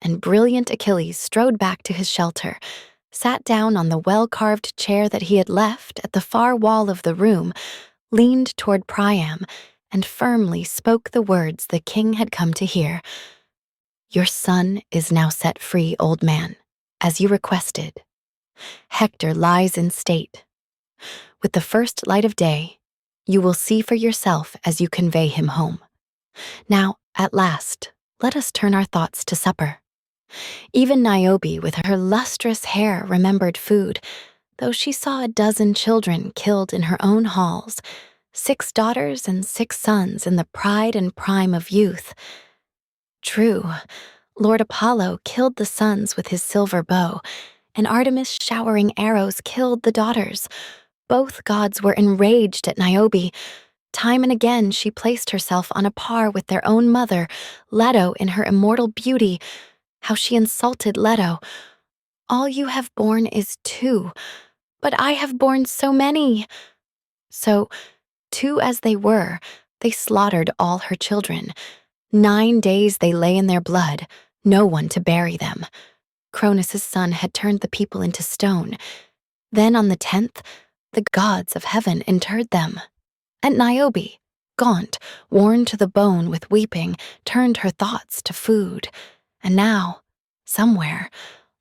and brilliant Achilles strode back to his shelter, sat down on the well-carved chair that he had left at the far wall of the room, leaned toward Priam, and firmly spoke the words the king had come to hear. "Your son is now set free, old man, as you requested. Hector lies in state. With the first light of day, you will see for yourself as you convey him home. Now, at last, let us turn our thoughts to supper." Even Niobe, with her lustrous hair, remembered food, though she saw a dozen children killed in her own halls, 6 daughters and 6 sons in the pride and prime of youth. True, Lord Apollo killed the sons with his silver bow, and Artemis showering arrows killed the daughters. Both gods were enraged at Niobe. Time and again she placed herself on a par with their own mother, Leto, in her immortal beauty. How she insulted Leto. "All you have borne is 2, but I have borne so many." So, 2 as they were, they slaughtered all her children. 9 days they lay in their blood, no one to bury them. Cronus' son had turned the people into stone. Then on the 10th, the gods of heaven interred them. And Niobe, gaunt, worn to the bone with weeping, turned her thoughts to food. And now, somewhere,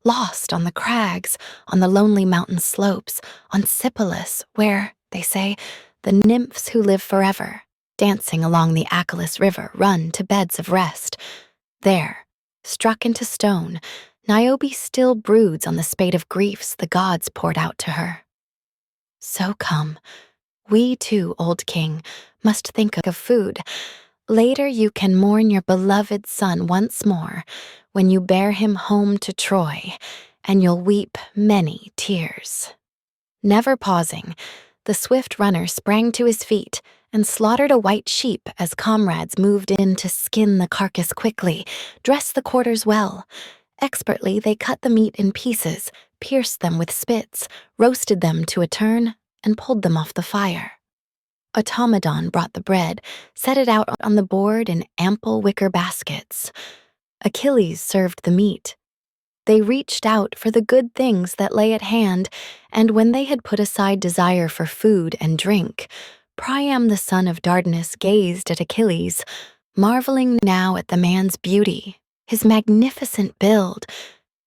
lost on the crags, on the lonely mountain slopes, on Sipylus, where, they say, the nymphs who live forever, dancing along the Achilles River, run to beds of rest. There, struck into stone, Niobe still broods on the spate of griefs the gods poured out to her. So come, we too, old king, must think of food. Later you can mourn your beloved son once more, when you bear him home to Troy, and you'll weep many tears." Never pausing, the swift runner sprang to his feet and slaughtered a white sheep as comrades moved in to skin the carcass quickly, dress the quarters well. Expertly they cut the meat in pieces, pierced them with spits, roasted them to a turn, and pulled them off the fire. Automedon brought the bread, set it out on the board in ample wicker baskets. Achilles served the meat. They reached out for the good things that lay at hand, and when they had put aside desire for food and drink, Priam the son of Dardanus gazed at Achilles, marveling now at the man's beauty, his magnificent build.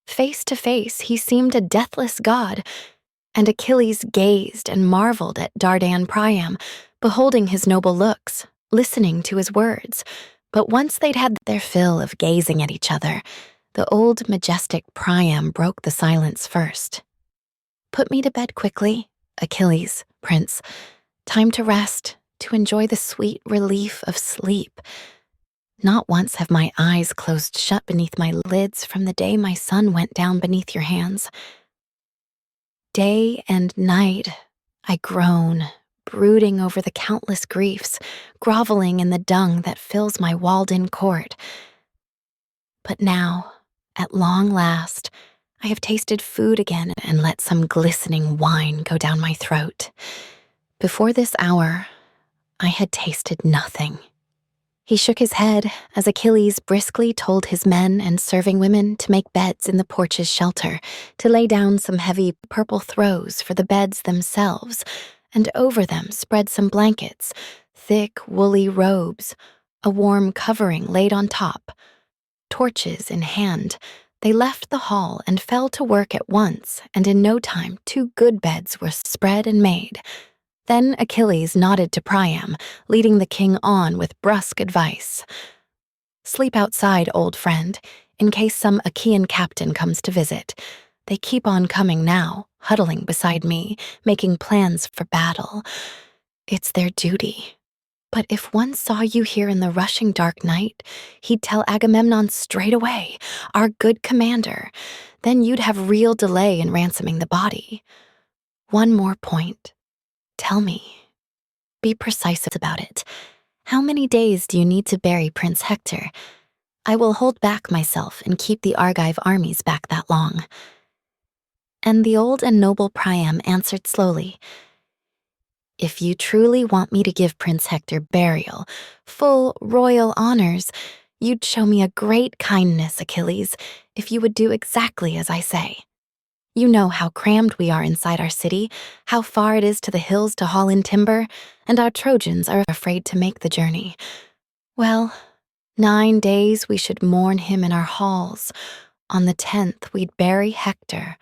Face to face he seemed a deathless god, and Achilles gazed and marveled at Dardan Priam, beholding his noble looks, listening to his words. But once they'd had their fill of gazing at each other, the old majestic Priam broke the silence first. "Put me to bed quickly, Achilles, prince. Time to rest, to enjoy the sweet relief of sleep. Not once have my eyes closed shut beneath my lids from the day my son went down beneath your hands. Day and night I groan, brooding over the countless griefs, groveling in the dung that fills my walled-in court. But now, at long last, I have tasted food again and let some glistening wine go down my throat. Before this hour, I had tasted nothing." He shook his head as Achilles briskly told his men and serving women to make beds in the porch's shelter, to lay down some heavy purple throws for the beds themselves, and over them spread some blankets, thick woolly robes, a warm covering laid on top. Torches in hand, they left the hall and fell to work at once, and in no time 2 good beds were spread and made. Then Achilles nodded to Priam, leading the king on with brusque advice. "Sleep outside, old friend, in case some Achaean captain comes to visit. They keep on coming now, huddling beside me, making plans for battle. It's their duty. But if one saw you here in the rushing dark night, he'd tell Agamemnon straight away, our good commander. Then you'd have real delay in ransoming the body. One more point. Tell me. Be precise about it. How many days do you need to bury Prince Hector? I will hold back myself and keep the Argive armies back that long." And the old and noble Priam answered slowly, "If you truly want me to give Prince Hector burial, full royal honors, You'd show me a great kindness, Achilles, if you would do exactly as I say. You know how crammed we are inside our city, how far it is to the hills to haul in timber, and our Trojans are afraid to make the journey. Well, 9 days we should mourn him in our halls. On the 10th we'd bury Hector,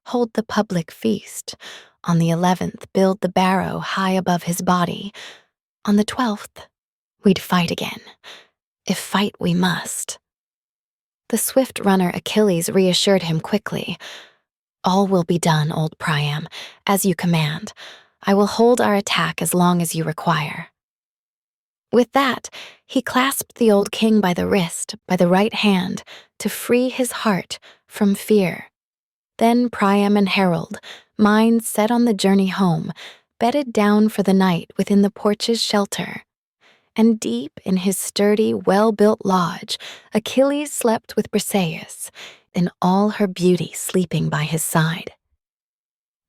hold the public feast. On the 11th build the barrow high above his body. On the 12th we'd fight again, if fight we must. The swift runner Achilles reassured him quickly. All will be done, old Priam, as you command. I will hold our attack as long as you require. With that, he clasped the old king by the wrist, by the right hand, to free his heart from fear. Then Priam and Herald, minds set on the journey home, bedded down for the night within the porch's shelter. And deep in his sturdy, well-built lodge, Achilles slept with Briseis, in all her beauty sleeping by his side.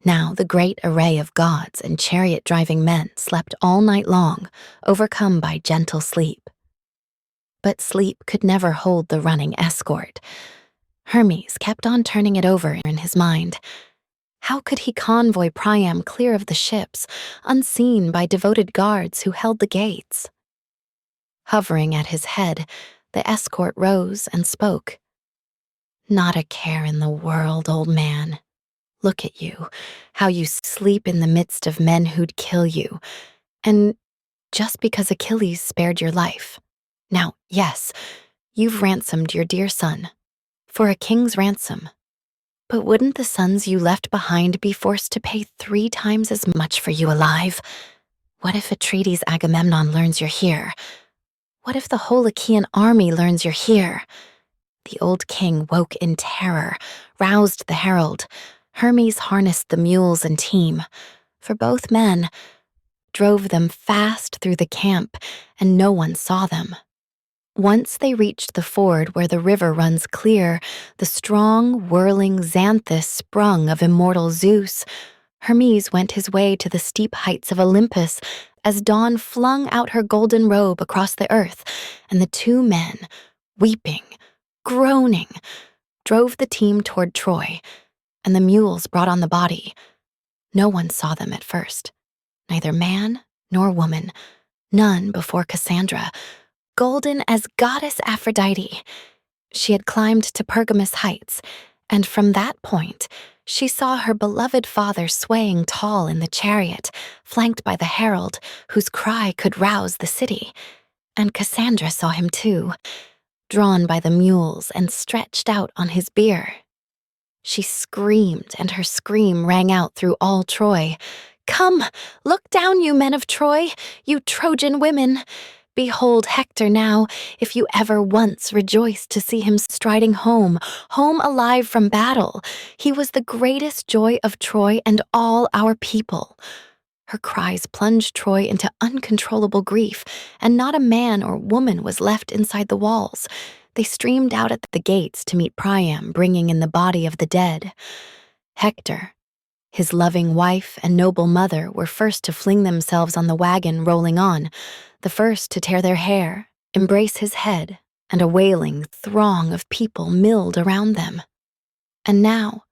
Now the great array of gods and chariot-driving men slept all night long, overcome by gentle sleep. But sleep could never hold the running escort. Hermes kept on turning it over in his mind. How could he convoy Priam clear of the ships, unseen by devoted guards who held the gates? Hovering at his head, the escort rose and spoke. Not a care in the world, old man. Look at you, how you sleep in the midst of men who'd kill you. And just because Achilles spared your life. Now, yes, you've ransomed your dear son, for a king's ransom. But wouldn't the sons you left behind be forced to pay 3 times as much for you alive? What if Atrides Agamemnon learns you're here? What if the whole Achaean army learns you're here? The old king woke in terror, roused the herald. Hermes harnessed the mules and team. For both men, drove them fast through the camp, and no one saw them. Once they reached the ford where the river runs clear, the strong, whirling Xanthus sprung of immortal Zeus. Hermes went his way to the steep heights of Olympus as dawn flung out her golden robe across the earth, and the 2 men, weeping, groaning, drove the team toward Troy, and the mules brought on the body. No one saw them at first, neither man nor woman, none before Cassandra, golden as goddess Aphrodite. She had climbed to Pergamus Heights, and from that point, she saw her beloved father swaying tall in the chariot, flanked by the herald, whose cry could rouse the city. And Cassandra saw him too, drawn by the mules and stretched out on his bier. She screamed, and her scream rang out through all Troy. Come, look down, you men of Troy, you Trojan women. Behold Hector now, if you ever once rejoiced to see him striding home alive from battle. He was the greatest joy of Troy and all our people. Her cries plunged Troy into uncontrollable grief, and not a man or woman was left inside the walls. They streamed out at the gates to meet Priam, bringing in the body of the dead. Hector, his loving wife and noble mother, were first to fling themselves on the wagon rolling on, the first to tear their hair, embrace his head, and a wailing throng of people milled around them. And now,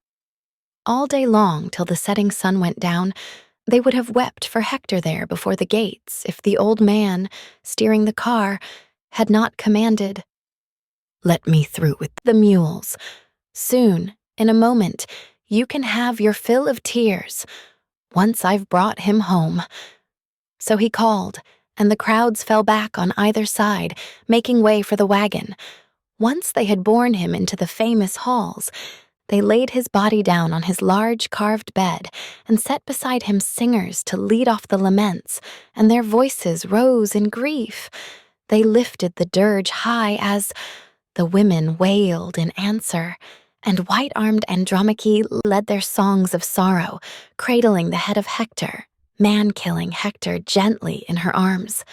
all day long till the setting sun went down, they would have wept for Hector there before the gates if the old man, steering the car, had not commanded, "Let me through with the mules. Soon, in a moment, you can have your fill of tears, once I've brought him home." So he called, and the crowds fell back on either side, making way for the wagon. Once they had borne him into the famous halls, they laid his body down on his large carved bed and set beside him singers to lead off the laments, and their voices rose in grief. They lifted the dirge high as the women wailed in answer, and white-armed Andromache led their songs of sorrow, cradling the head of Hector, man-killing Hector gently in her arms.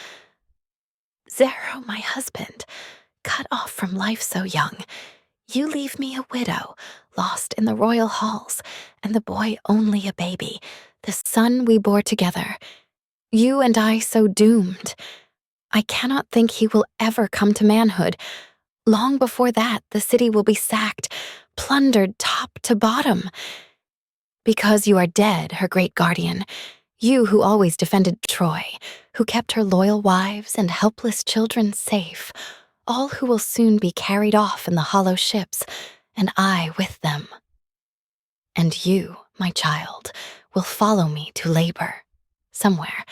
"Zero, my husband, cut off from life so young, you leave me a widow, lost in the royal halls, and the boy only a baby, the son we bore together. You and I so doomed. I cannot think he will ever come to manhood. Long before that, the city will be sacked, plundered top to bottom. Because you are dead, her great guardian, you who always defended Troy, who kept her loyal wives and helpless children safe, all who will soon be carried off in the hollow ships, and I with them. And you, my child, will follow me to labor, somewhere,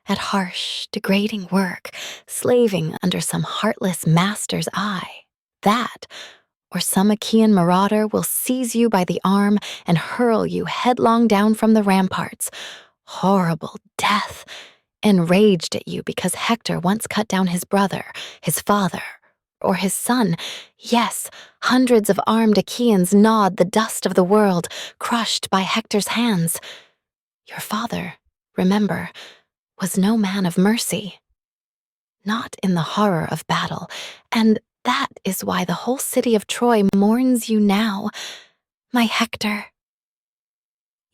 at harsh, degrading work, slaving under some heartless master's eye. That, or some Achaean marauder will seize you by the arm and hurl you headlong down from the ramparts. Horrible death, enraged at you because Hector once cut down his brother, his father, or his son. Yes, hundreds of armed Achaeans gnawed the dust of the world, crushed by Hector's hands. Your father, remember, was no man of mercy. Not in the horror of battle, and that is why the whole city of Troy mourns you now, my Hector.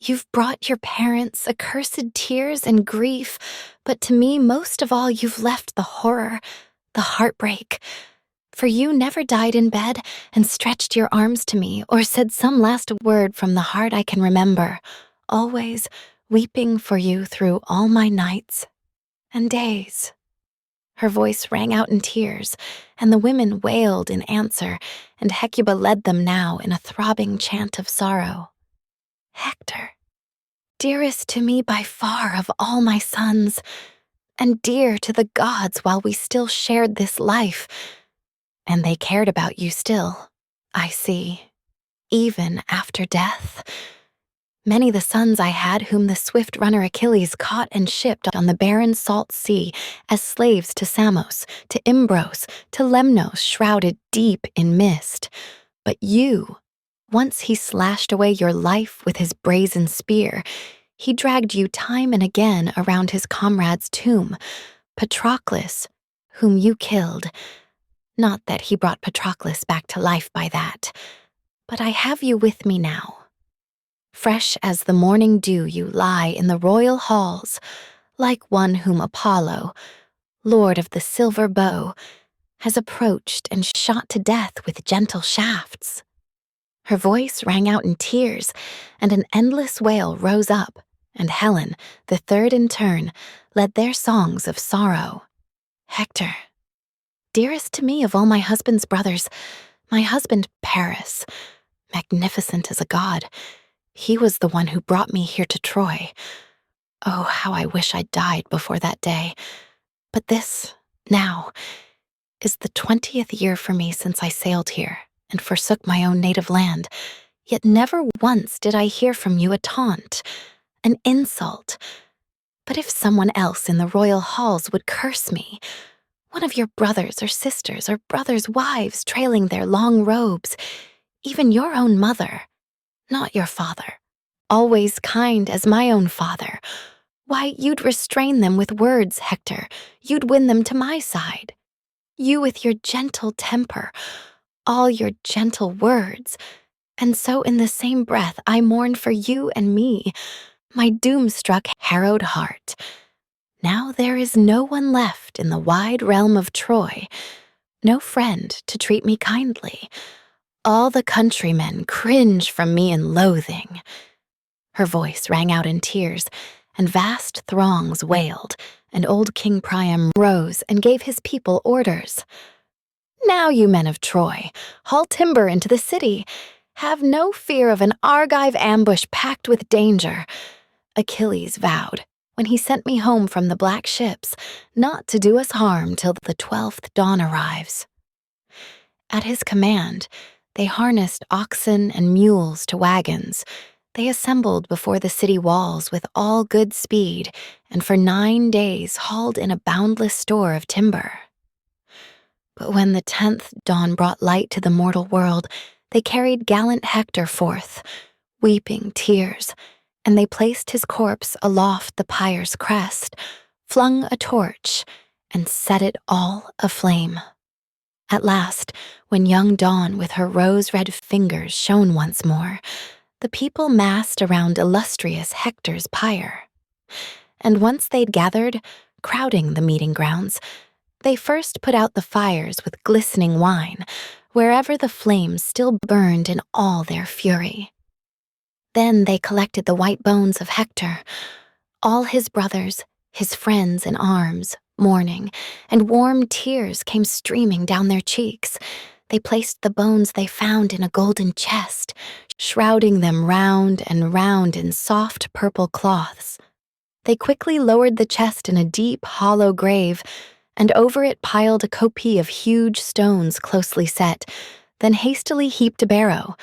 You've brought your parents accursed tears and grief, but to me, most of all, you've left the horror, the heartbreak. For you never died in bed and stretched your arms to me or said some last word from the heart I can remember, always weeping for you through all my nights and days. Her voice rang out in tears, and the women wailed in answer, and Hecuba led them now in a throbbing chant of sorrow. Hector, dearest to me by far of all my sons, and dear to the gods while we still shared this life. And they cared about you still, I see, even after death. Many the sons I had whom the swift runner Achilles caught and shipped on the barren salt sea as slaves to Samos, to Imbros, to Lemnos shrouded deep in mist. But you, once he slashed away your life with his brazen spear, he dragged you time and again around his comrade's tomb, Patroclus, whom you killed. Not that he brought Patroclus back to life by that, but I have you with me now. Fresh as the morning dew you lie in the royal halls, like one whom Apollo, lord of the silver bow, has approached and shot to death with gentle shafts. Her voice rang out in tears, and an endless wail rose up, and Helen, the third in turn, led their songs of sorrow. Hector, dearest to me of all my husband's brothers, my husband Paris, magnificent as a god, he was the one who brought me here to Troy. Oh, how I wish I'd died before that day. But this, now, is the 20th year for me since I sailed here and forsook my own native land, yet never once did I hear from you a taunt, an insult. But if someone else in the royal halls would curse me, one of your brothers or sisters or brothers' wives trailing their long robes, even your own mother, not your father, always kind as my own father, why, you'd restrain them with words, Hector. You'd win them to my side. You with your gentle temper, all your gentle words. And so in the same breath I mourn for you and me, my doom-struck, harrowed heart. Now there is no one left in the wide realm of Troy, no friend to treat me kindly. All the countrymen cringe from me in loathing. Her voice rang out in tears, and vast throngs wailed, and old King Priam rose and gave his people orders. Now, you men of Troy, haul timber into the city. Have no fear of an Argive ambush packed with danger. Achilles vowed, when he sent me home from the black ships, not to do us harm till the 12th dawn arrives. At his command, they harnessed oxen and mules to wagons. They assembled before the city walls with all good speed, and for 9 days hauled in a boundless store of timber. But when the 10th dawn brought light to the mortal world, they carried gallant Hector forth, weeping tears, and they placed his corpse aloft the pyre's crest, flung a torch, and set it all aflame. At last, when young Dawn with her rose-red fingers shone once more, the people massed around illustrious Hector's pyre. And once they'd gathered, crowding the meeting grounds, They first put out the fires with glistening wine, wherever the flames still burned in all their fury. Then they collected the white bones of Hector, all his brothers, his friends in arms, mourning, and warm tears came streaming down their cheeks. They placed the bones they found in a golden chest, shrouding them round and round in soft purple cloths. They quickly lowered the chest in a deep, hollow grave, and over it piled a copie of huge stones closely set, then hastily heaped a barrow,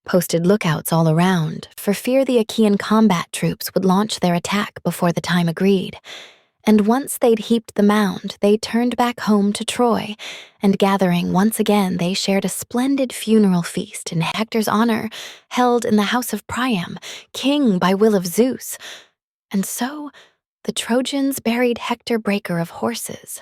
posted lookouts all around, for fear the Achaean combat troops would launch their attack before the time agreed. And once they'd heaped the mound, they turned back home to Troy, and gathering once again, they shared a splendid funeral feast in Hector's honor, held in the house of Priam, king by will of Zeus. And so, the Trojans buried Hector Breaker of Horses